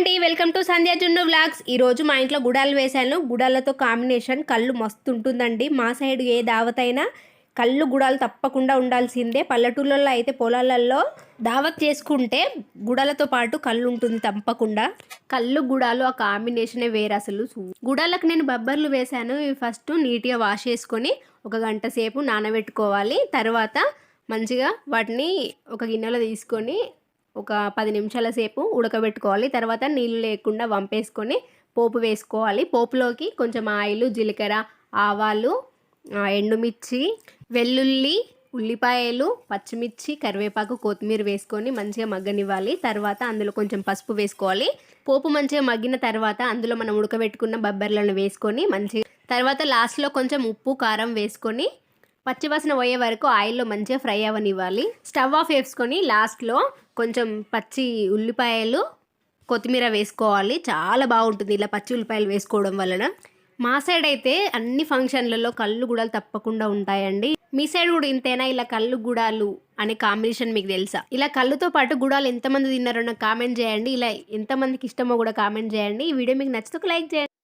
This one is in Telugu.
అండి, వెల్కమ్ టు సంధ్య జున్ను వ్లాగ్స్. ఈరోజు మా ఇంట్లో గుడాలు వేశాను. గుడాలతో కాంబినేషన్ కళ్ళు మస్తు ఉంటుందండి. మా సైడ్ ఏ దావత్ అయినా కళ్ళు గుడాలు తప్పకుండా ఉండాల్సిందే. పల్లెటూళ్ళల్లో అయితే పొలాలలో దావత్ చేసుకుంటే గుడాలతో పాటు కళ్ళు ఉంటుంది తప్పకుండా. కళ్ళు గుడాలు ఆ కాంబినేషనే వేరు అసలు. గుడాలకు నేను బబ్బర్లు వేశాను. ఇవి ఫస్ట్ నీట్గా వాష్ చేసుకొని ఒక గంట సేపు నానబెట్టుకోవాలి. తర్వాత మంచిగా వాటిని ఒక గిన్నెలో తీసుకొని ఒక 10 నిమిషాల సేపు ఉడకబెట్టుకోవాలి. తర్వాత నీళ్ళు లేకుండా వంపేసుకొని పోపు వేసుకోవాలి. పోపులోకి కొంచెం ఆయిల్, జీలకర్ర, ఆవాలు, ఎండుమిర్చి, వెల్లుల్లి, ఉల్లిపాయలు, పచ్చిమిర్చి, కరివేపాకు, కొత్తిమీర వేసుకొని మంచిగా మగ్గనివ్వాలి. తర్వాత అందులో కొంచెం పసుపు వేసుకోవాలి. పోపు మంచిగా మగ్గిన తర్వాత అందులో మనం ఉడకబెట్టుకున్న బబ్బర్లను వేసుకొని మంచిగా తర్వాత లాస్ట్లో కొంచెం ఉప్పు, కారం వేసుకొని పచ్చివాసన పోయే వరకు ఆయిల్లో మంచిగా ఫ్రై అవ్వనివ్వాలి. స్టవ్ ఆఫ్ వేసుకొని లాస్ట్లో కొంచెం పచ్చి ఉల్లిపాయలు, కొత్తిమీర వేసుకోవాలి. చాలా బాగుంటుంది ఇలా పచ్చి ఉల్లిపాయలు వేసుకోవడం వలన. మా సైడ్ అయితే అన్ని ఫంక్షన్లలో కళ్ళు గుడాలు తప్పకుండా ఉంటాయండి. మీ సైడ్ కూడా ఇంతేనా? ఇలా కళ్ళు గుడాలు అనే కాంబినేషన్ మీకు తెలుసా? ఇలా కళ్ళుతో పాటు గుడాలు ఎంతమంది తిన్నారో నాకు కామెంట్ చేయండి. ఇలా ఎంతమందికి ఇష్టమో కూడా కామెంట్ చేయండి. ఈ వీడియో మీకు నచ్చితే ఒక లైక్ చేయండి.